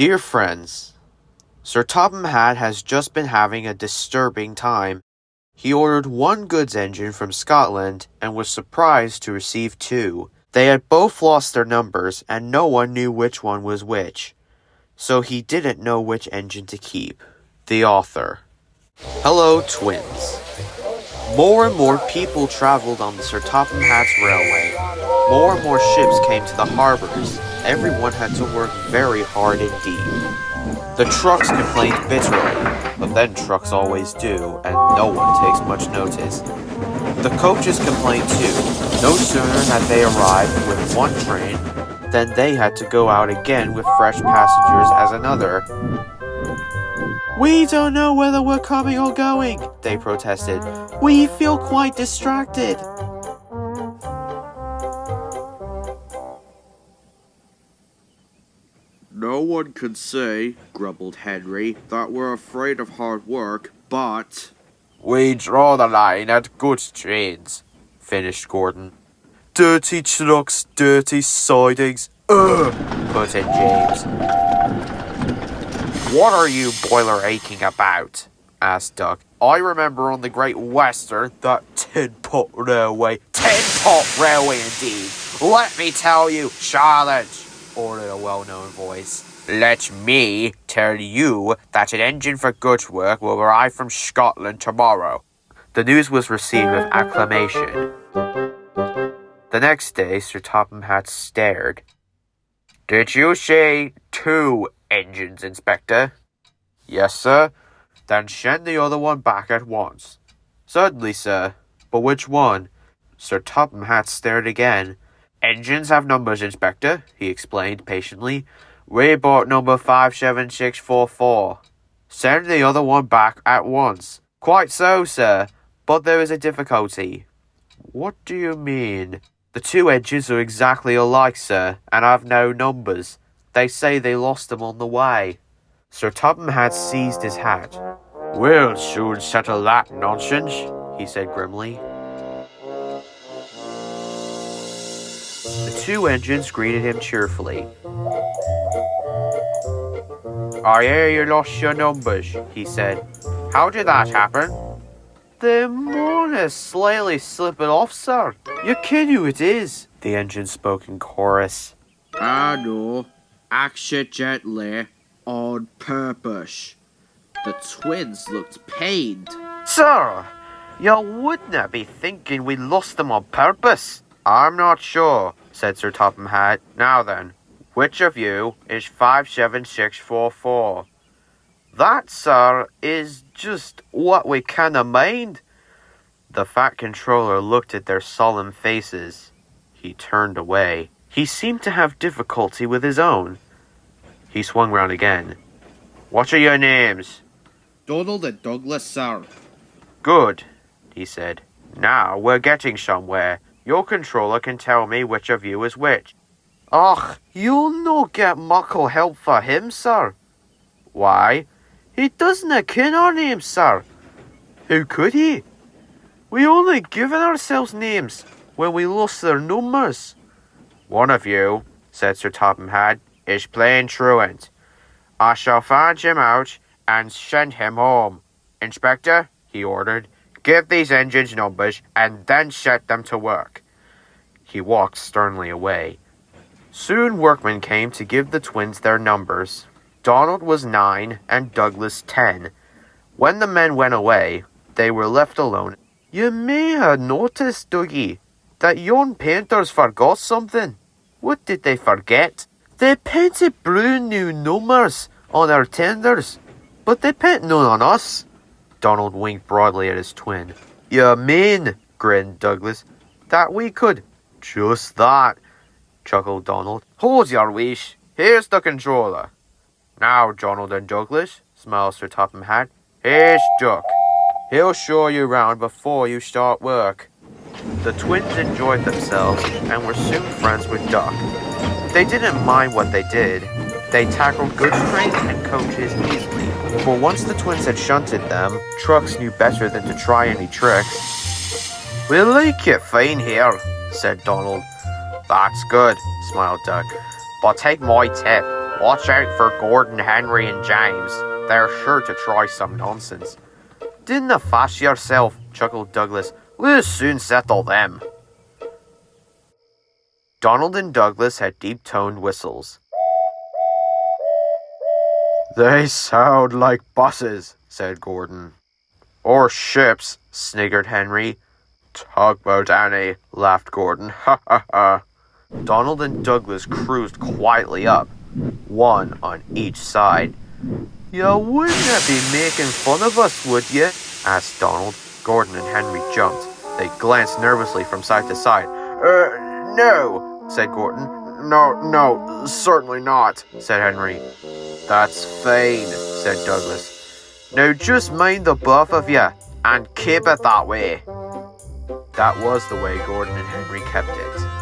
Dear friends, Sir Topham Hatt has just been having a disturbing time. He ordered one goods engine from Scotland and was surprised to receive two. They had both lost their numbers and no one knew which one was which. So he didn't know which engine to keep. The author. Hello, twins. More and more people traveled on the Sir Topham Hatt's railway. More and more ships came to the harbors. Everyone had to work very hard indeed. The trucks complained bitterly, but then trucks always do, and no one takes much notice. The coaches complained too. No sooner had they arrived with one train than they had to go out again with fresh passengers as another. "We don't know whether we're coming or going," they protested. "We feel quite distracted." "No one can say," grumbled Henry, "that we're afraid of hard work, but—" "We draw the line at goods trains," finished Gordon. "Dirty trucks, dirty sidings, ugh," put in James. "What are you boiler aching about?" asked Duck. "I remember on the Great Western, that tin-pot railway. Tin-pot railway indeed! Let me tell you, Charlotte!" ordered a well-known voice. "Let me tell you that an engine for goods work will arrive from Scotland tomorrow." The news was received with acclamation. The next day, Sir Topham Hatt stared. "Did you say 2 engines, Inspector?" "Yes, sir." "Then send the other one back at once." "Certainly, sir. But which one?" Sir Topham Hatt stared again. "Engines have numbers, Inspector," he explained patiently. "We bought number 57644. Send the other one back at once." "Quite so, sir. But there is a difficulty." "What do you mean?" "The 2 engines are exactly alike, sir, and have no numbers. They say they lost them on the way." Sir Topham Hatt seized his hat. "We'll soon settle that nonsense," he said grimly. The 2 engines greeted him cheerfully. "I hear you lost your numbers," he said. "How did that happen?" "The moon is slightly slipping off, sir. You ken who it is," the engine spoke in chorus. "I know. Accidentally. On purpose." The twins looked pained. "Sir, you wouldn't be thinking we lost them on purpose." "I'm not sure," said Sir Topham Hatt. "Now then, which of you is 57644? "That, sir, is just what we canna mind." The fat controller looked at their solemn faces. He turned away. He seemed to have difficulty with his own. He swung round again. "What are your names?" "Donald and Douglas, sir." "Good," he said. "Now we're getting somewhere. Your controller can tell me which of you is which." "Och, you'll no get muckle help for him, sir." "Why?" "He doesna ken our names, sir." "How could he? We only given ourselves names when we lost their numbers." "One of you," said Sir Topham Hatt, "is playing truant. I shall find him out and send him home. Inspector," he ordered, "give these engines numbers and then set them to work." He walked sternly away. Soon workmen came to give the twins their numbers. Donald was 9 and Douglas 10. When the men went away, they were left alone. "You may have noticed, Dougie, that yon painters forgot something." "What did they forget?" "They painted blue new numbers on our tenders, but they paint none on us." Donald winked broadly at his twin. "You mean," grinned Douglas, "that we could—" "Just that," chuckled Donald. "Hold your wish. Here's the controller." "Now, Donald and Douglas," smiled Sir Topham Hatt, "here's Duck. He'll show you round before you start work." The twins enjoyed themselves and were soon friends with Duck. They didn't mind what they did. They tackled goods trains and coaches easily, for once the twins had shunted them, trucks knew better than to try any tricks. "We like it fine here," said Donald. "That's good," smiled Duck. "But take my tip. Watch out for Gordon, Henry, and James. They're sure to try some nonsense. Didn't fuss yourself, chuckled Douglas. We'll soon settle them. Donald and Douglas had deep-toned whistles. They sound like buses, said Gordon. Or ships, sniggered Henry. Tugboat Annie, laughed Gordon. Ha ha ha. Donald and Douglas cruised quietly up, one on each side. You wouldn't be making fun of us, would you? Asked Donald. Gordon and Henry jumped. They glanced nervously from side to side. No, said Gordon. No, certainly not, said Henry. That's fine, said Douglas. Now just mind the both of you, and keep it that way. That was the way Gordon and Henry kept it.